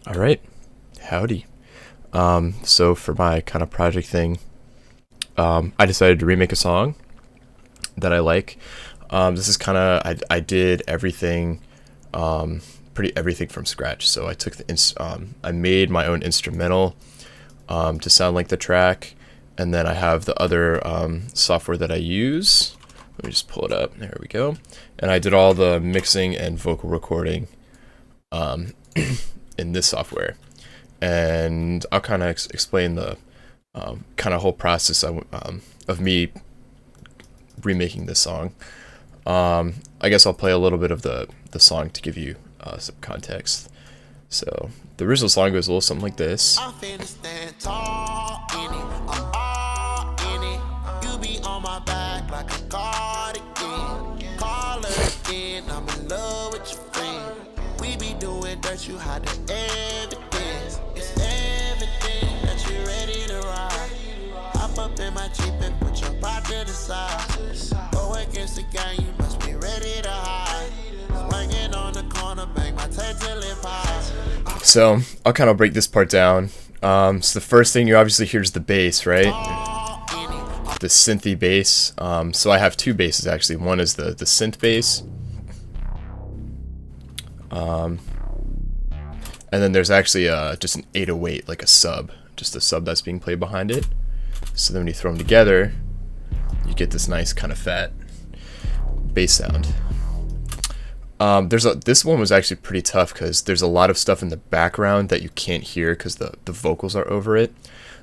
All right, howdy. So for my kind of project thing, I decided to remake a song that I like. This is kind of I did everything, pretty everything from scratch. So I took I made my own instrumental to sound like the track, and then I have the other software that I use. Let me just pull it up. There we go. And I did all the mixing and vocal recording in this software. And I'll kind of explain the kind of whole process of me remaking this song. I guess I'll play a little bit of the song to give you some context. So the original song goes a little something like this. I'm finna stand tall in it. I'm all in it. You be on my back like a cardigan. Call her again. I'm in love with your friend. We be doing dirt. You hide the evidence. It's evident that you're ready to ride. Hop up in my Jeep and put your pride to the side. Go against the gang. You must be ready to hide. Swinging on the corner, bang my tail till it pops. So I'll kind of break this part down. So the first thing you obviously hear is the bass, right? The synthy bass. So I have two basses actually. One is the synth bass. And then there's actually just an 808, like a sub. Just a sub that's being played behind it. So then when you throw them together, you get this nice kind of fat bass sound. This one was actually pretty tough because there's a lot of stuff in the background that you can't hear because the vocals are over it.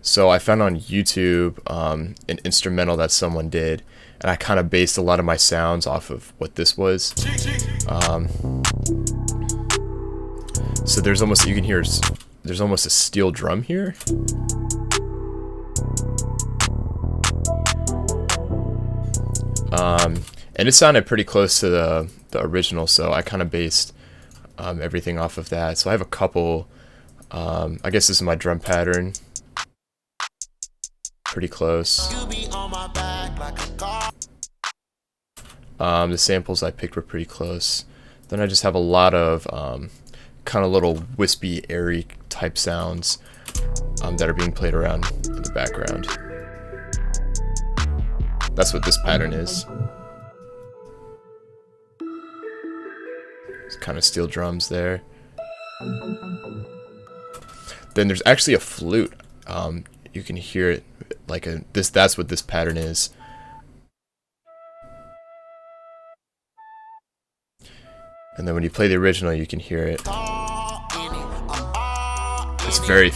So I found on YouTube an instrumental that someone did, and I kind of based a lot of my sounds off of what this was. So there's almost, you can hear, there's almost a steel drum here. And it sounded pretty close to the original, so I kind of based everything off of that. So I have a couple, I guess this is my drum pattern. Pretty close. The samples I picked were pretty close. Then I just have a lot of kind of little wispy, airy type sounds that are being played around in the background. That's what this pattern is. It's kind of steel drums there. Then there's actually a flute. You can hear it like that's what this pattern is. And then when you play the original, you can hear it. It's very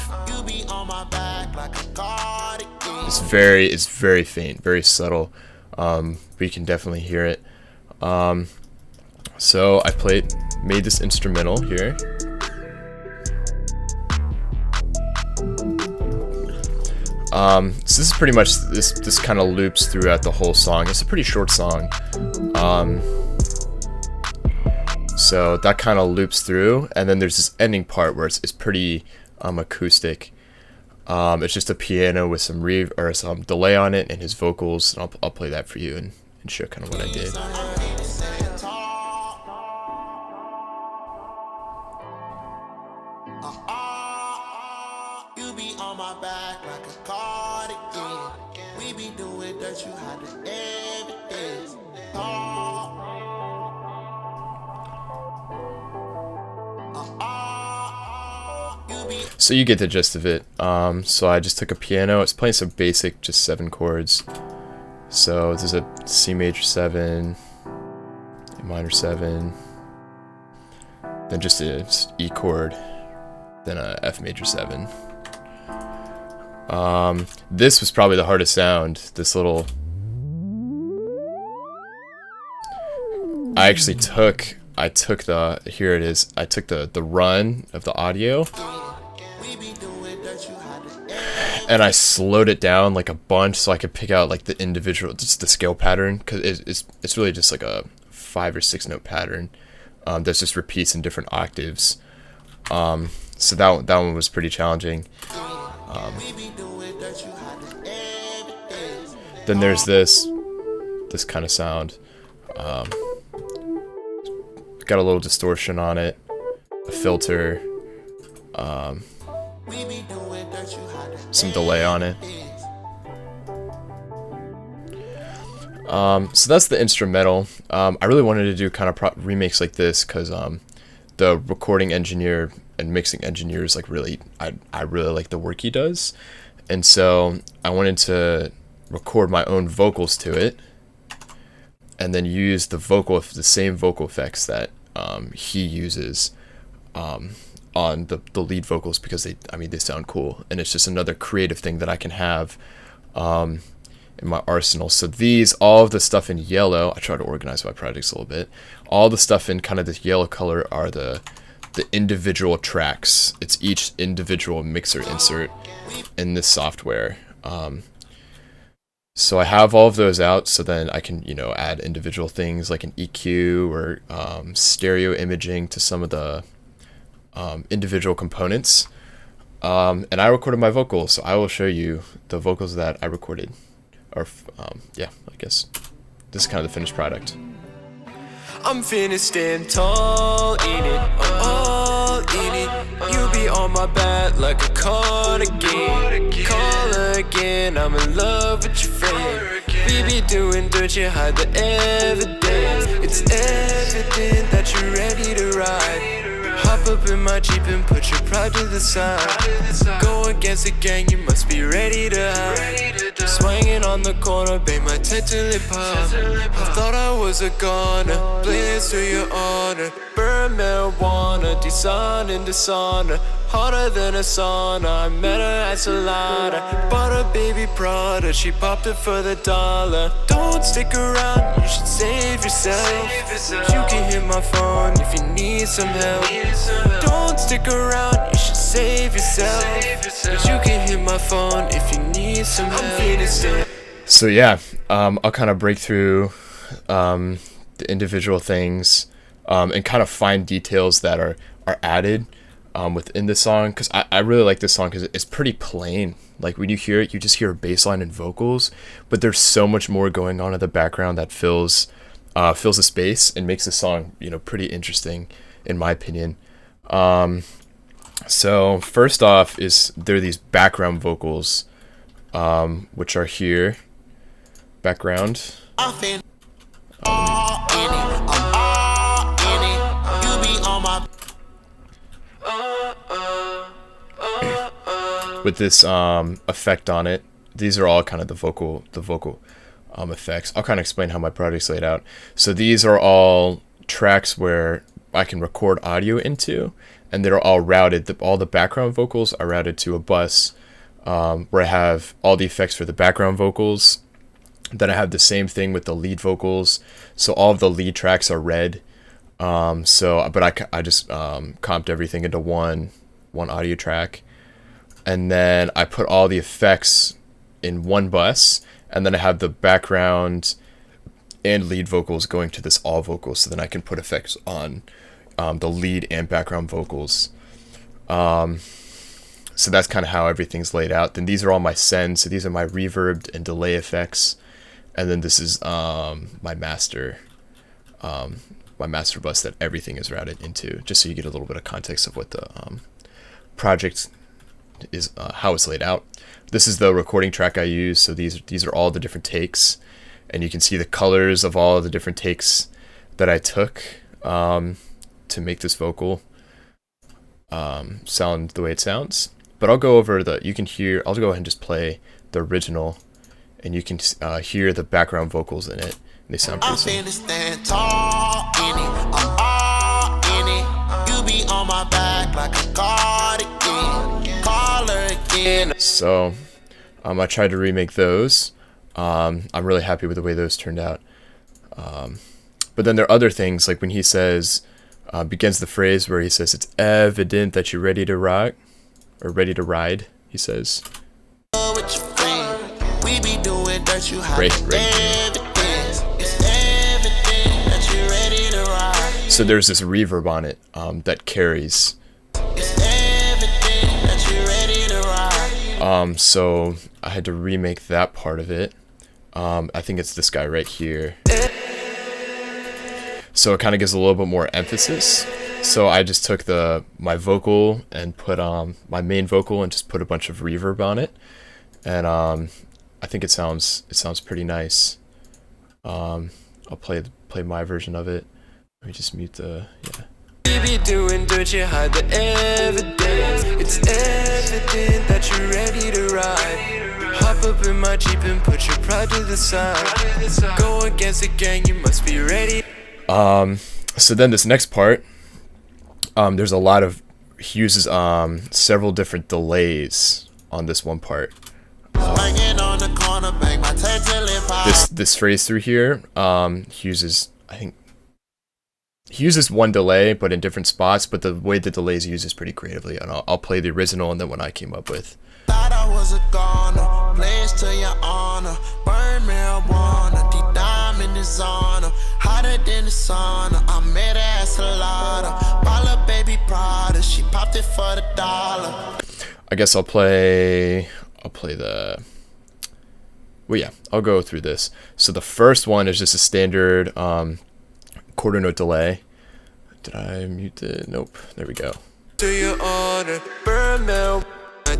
faint, very subtle, but you can definitely hear it. So I made this instrumental here. So this is pretty much this kind of loops throughout the whole song. It's a pretty short song. So that kind of loops through, and then there's this ending part where it's pretty acoustic. It's just a piano with some or some delay on it and his vocals, and I'll play that for you and show kind of what I did. You be on my back like a cardigan. We be doing dirt, you hide the evidence. So you get the gist of it. So I just took a piano. It's playing some basic, just 7 chords. So there's a C major 7, A minor 7, then just an E chord, then a F major 7. This was probably the hardest sound. This little. I actually took here it is. I took the run of the audio, and I slowed it down like a bunch so I could pick out like the individual, just the scale pattern, because it's really just like a 5 or 6 note pattern that's just repeats in different octaves. So that one was pretty challenging. Then there's this kind of sound. Got a little distortion on it, a filter. some delay on it. So that's the instrumental. I really wanted to do kind of remakes like this because the recording engineer and mixing engineer is like really, I really like the work he does, and so I wanted to record my own vocals to it, and then use the same vocal effects that he uses on the lead vocals, because they sound cool, and it's just another creative thing that I can have in my arsenal. So all of the stuff in yellow, I try to organize my projects a little bit. All the stuff in kind of this yellow color are the individual tracks. It's each individual mixer insert in this software. So I have all of those out, so then I can, add individual things like an EQ or stereo imaging to some of the individual components. And I recorded my vocals, so I will show you the vocals that I recorded. Or, yeah, I guess this is kind of the finished product. I'm finna stand tall in it, I'm all in it. You be on my back like a cardigan. Call again, I'm in love with your friend. We be doing dirt, you hide the evidence. It's evident that you're ready to ride. Hop up in my Jeep and put your pride to the side. Go against the gang, you must be ready to hide. Swinging on the corner, babe, my tit till it pop. I thought I was a goner, blaze to your honor. Burn marijuana, design and dishonor. Hotter than a sauna, I met her at Salada. Bought a baby Prada, she popped it for the dollar. Don't stick around, you should save yourself. You can hit my phone if you need some help. Don't stick around, you should save yourself. But you can hit my phone if you need some help. So yeah, I'll kind of break through the individual things and kind of find details that are added within the song, because I really like this song because it's pretty plain. Like when you hear it, you just hear a bass line and vocals, but there's so much more going on in the background that fills the space and makes the song pretty interesting in my opinion. So first off there are these background vocals, which are here. Background. With this effect on it. These are all kind of the vocal effects. I'll kind of explain how my project's laid out. So these are all tracks where I can record audio into, and they're all routed. All the background vocals are routed to a bus where I have all the effects for the background vocals. Then I have the same thing with the lead vocals. So all of the lead tracks are red. But I just comped everything into one audio track. And then I put all the effects in one bus, and then I have the background and lead vocals going to this all vocals, so then I can put effects on the lead and background vocals. So that's kind of how everything's laid out. Then these are all my sends, so these are my reverb and delay effects, and then this is my master bus that everything is routed into, just so you get a little bit of context of what the project is, how it's laid out. This is the recording track I use, so these are all the different takes, and you can see the colors of all of the different takes that I took to make this vocal sound the way it sounds. But I'll go over I'll go ahead and just play the original, and you can hear the background vocals in it, and they sound pretty similar. So I tried to remake those. I'm really happy with the way those turned out. But then there are other things, like when he says, begins the phrase where he says, "It's evident that you're ready to rock," or "ready to ride," he says. Right. So there's this reverb on it that carries. So I had to remake that part of it. I think it's this guy right here. So it kind of gives a little bit more emphasis. So I just took my vocal and put my main vocal and just put a bunch of reverb on it, and I think it sounds pretty nice. I'll play my version of it. Let me just mute the Be doing dirt, you hide the evidence. It's evident that you're ready to ride. Hop up in my Jeep and put your pride to the side. Go against the gang, you must be ready. So then this next part, there's a lot of, he uses several different delays on this one part. This phrase through here, he uses, I think, he uses one delay, but in different spots, but the way the delays used is pretty creatively, and I'll play the original and then what I came up with. Thought I was a goner, place to your honor, burn marijuana, deep diamond is on her, hotter than the sauna, I made her ass a lot, Bala baby Prada, she popped it for the dollar. I guess I'll play the, well yeah, I'll go through this. So the first one is just a standard quarter note delay. Did I mute it? Nope. There we go. To your honor, burn marijuana. I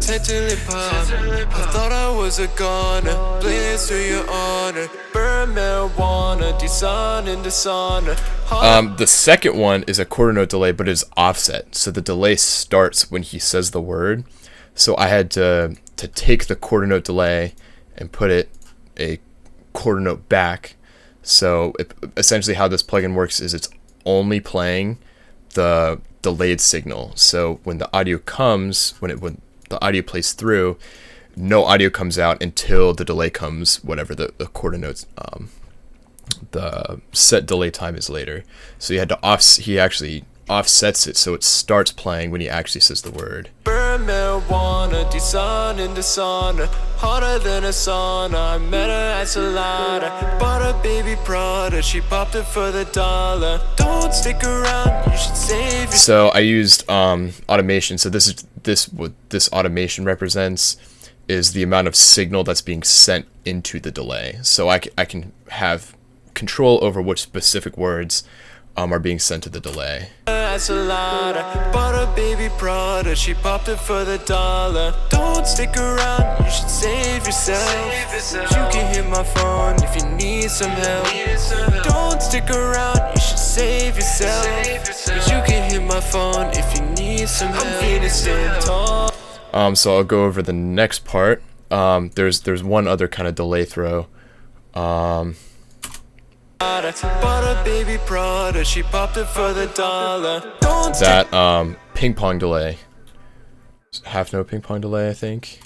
thought I was a goner. Blaze to your honor. Burn marijuana. Design in the sauna. The second one is a quarter note delay, but it's offset. So the delay starts when he says the word. So I had to take the quarter note delay and put it a quarter note back. So essentially how this plugin works is it's only playing the delayed signal. So when the audio comes, when the audio plays through, no audio comes out until the delay comes, whatever the quarter notes, the set delay time is later. So he actually offsets it so it starts playing when he actually says the word. Burn marijuana, design in the sauna, hotter than a sauna. I met her at Salada, bought a baby Prada, she popped it for the dollar. Don't stick around, you should save your. So I used automation. So what this automation represents is the amount of signal that's being sent into the delay. So I can have control over which specific words are being sent to the delay. Bought a baby Prada, she popped it for the dollar. Don't stick around, you should save yourself. You can hit my phone if you need some help. Don't stick around, you should save yourself. Cause you can hit my phone if you need some help. I'm feeling stand tall. So I'll go over the next part. There's one other kind of delay throw. Bought a baby Prada, she popped it for the dollar. That ping pong delay, half note ping pong delay, I think.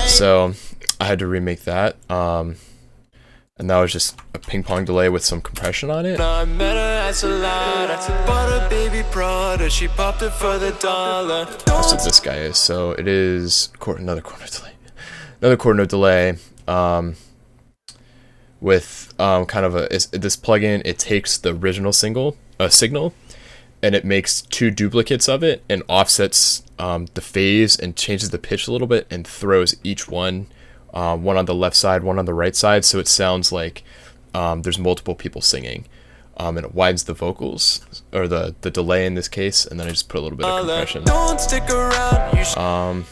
So I had to remake that, and that was just a ping pong delay with some compression on it. I met her at Salada, bought a baby Prada, she popped it for the dollar. That's what this guy is. So it is another quarter note delay, with kind of this plugin. It takes the original signal, and it makes two duplicates of it and offsets the phase and changes the pitch a little bit and throws each one. One on the left side, one on the right side, so it sounds like there's multiple people singing, and it widens the vocals, or the delay in this case, and then I just put a little bit of compression. Don't stick around,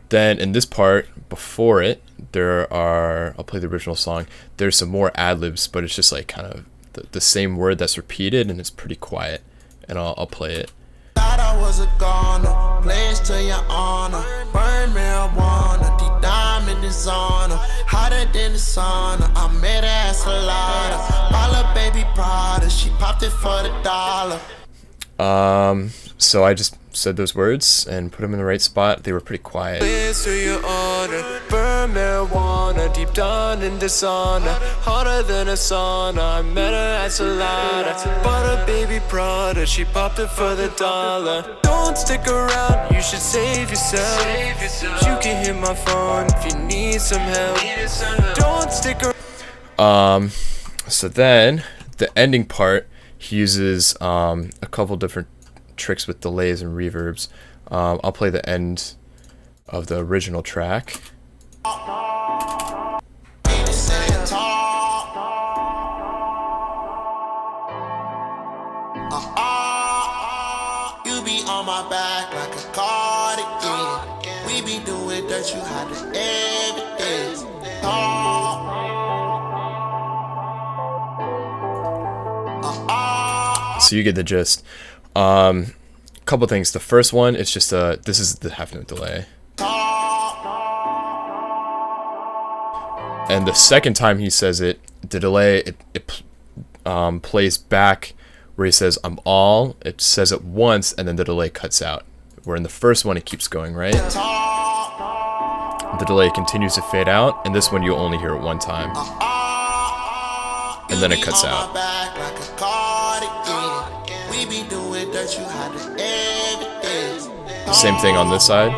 then in this part, before it, I'll play the original song, there's some more ad-libs, but it's just like kind of the same word that's repeated, and it's pretty quiet, and I'll play it. Thought I was a goner, place to your honor, burn marijuana, deep diamond is on her, hotter than the sauna, I made her ass a lot, Bala baby Prada, she popped it for the dollar. So I just said those words and put them in the right spot. They were pretty quiet. Blaze to your honor, burn marijuana, deep down in the sauna, hotter than a sauna. I met her at Salada, bought a baby Prada, she popped it for the dollar. Don't stick around, you should save yourself. You can hit my phone if you need some help. Don't stick around. So then the ending part, he uses a couple different tricks with delays and reverbs. I'll play the end of the original track. be on my back like a cardigan. We be doing dirt, you had the evidence. So you get the gist. Couple things. The first one, it's just this is the half note delay. And the second time he says it, the delay it plays back where he says I'm all. It says it once and then the delay cuts out. Where in the first one it keeps going, right? The delay continues to fade out, and this one you only hear it one time. And then it cuts out. Same thing on this side.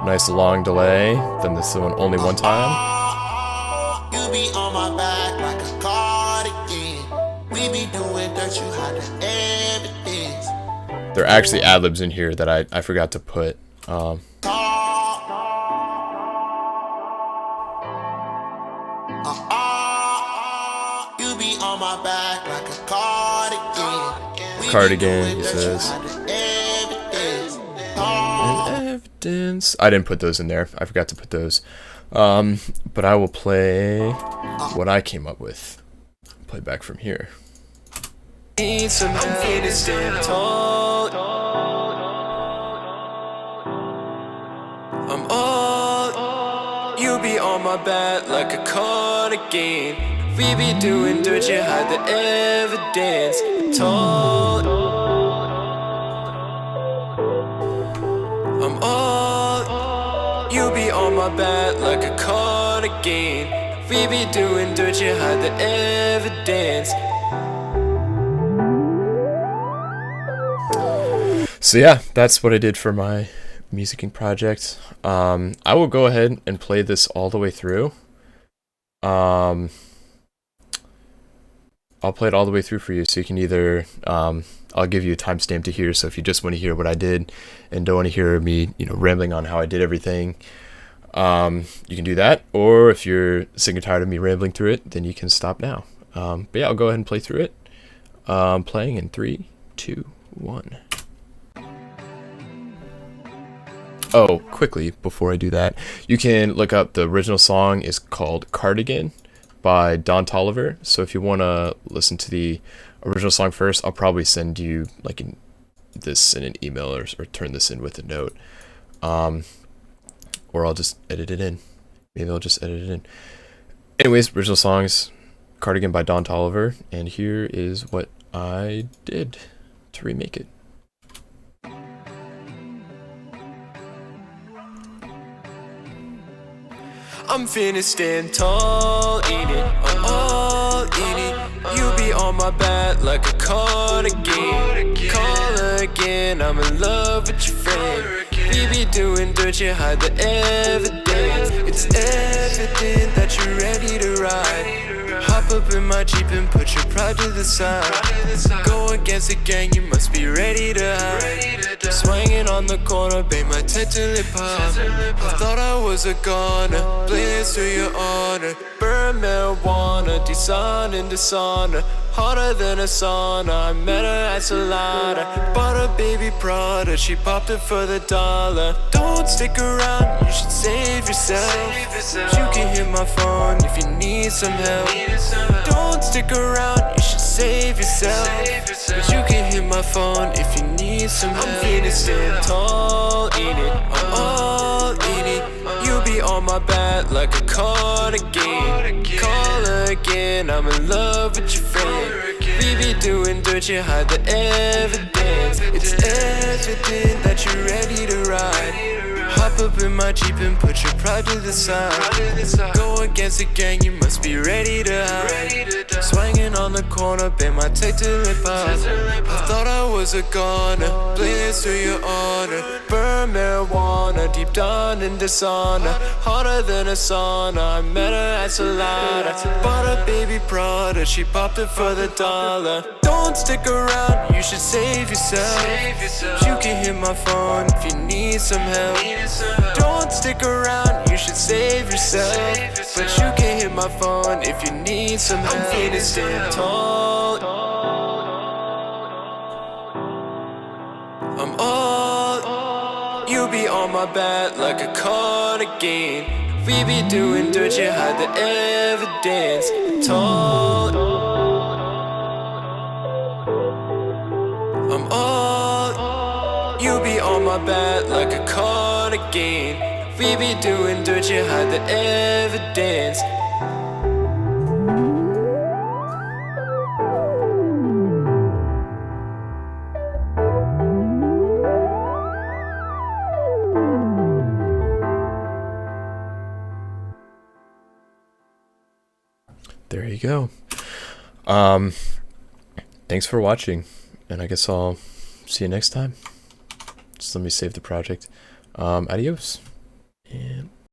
Nice long delay. Then this one only one time. You be on my back like a cardigan. We be doing dirt, you had the evidence. There are actually ad-libs in here that I forgot to put. You be on my back like a cardigan. Cardigan, he says. Evidence. I didn't put those in there. I forgot to put those. But I will play what I came up with. Play back from here. Need some help to stand tall. I'm all. You be on my back like a cardigan. We be doing dirt, you hide the evidence. Tall. I'm all. You be on my back like a cardigan. We be doing dirt, you hide the evidence. So yeah, that's what I did for my musicking project. I will go ahead and play this all the way through. I'll play it all the way through for you, so you can either I'll give you a timestamp to hear. So if you just want to hear what I did and don't want to hear me, rambling on how I did everything, you can do that. Or if you're sick and tired of me rambling through it, then you can stop now. But yeah, I'll go ahead and play through it. Playing in 3, 2, 1. Oh, quickly, before I do that, you can look up the original song is called Cardigan by Toliver. So if you want to listen to the original song first, I'll probably send you this in an email or turn this in with a note. Or I'll just edit it in. Maybe I'll just edit it in. Anyways, original songs, Cardigan by Toliver, and here is what I did to remake it. I'm finna stand tall in it, I'm all in it. You be on my back like a cardigan. Call again, I'm in love with your friend. We be doing dirt, you hide the evidence. It's evident that you're ready to ride. Hop up in my Jeep and put your pride to the side. Go against the gang, you must be ready to hide. Swinging on the corner, babe, my tit till it pop. I thought I was a goner, blaze to your honor. Burn marijuana, design in dishonor. Hotter than a sauna, I met her at Salada. Bought a baby Prada, she popped it for the dollar. Don't stick around, you should save yourself. You can hit my phone if you need some help. Don't stick around, you should save yourself. But you can hit my phone if you need some help. I'm finna stand tall in it, I'm all in it. You be on my back like a cardigan. Call again, I'm in love with your friend. We be doing dirt, you hide the evidence. It's evident that you're ready to ride. Hop up in my Jeep and put your pride to the side. Go against the gang, you must be ready to hide. Swinging on the corner, bend my tech till it pop. I thought I was a goner, blaze to your honor. Burn marijuana, deep down in dishonor. Hotter than a sauna, I met her at Salada. Bought a baby Prada, she popped it for the dollar. Don't stick around, you should save yourself. You can hit my phone if you need some help. Don't stick around, you should save yourself. But you can hit my phone if you need some help. I'm finna stand tall. be on my back like a cardigan. We be doing dirt, you hide the evidence. Tall, I'm all, you be on my back like a cardigan. We be doing dirt, you hide the evidence. There you go. Thanks for watching, and I guess I'll see you next time. Just let me save the project. Adios. And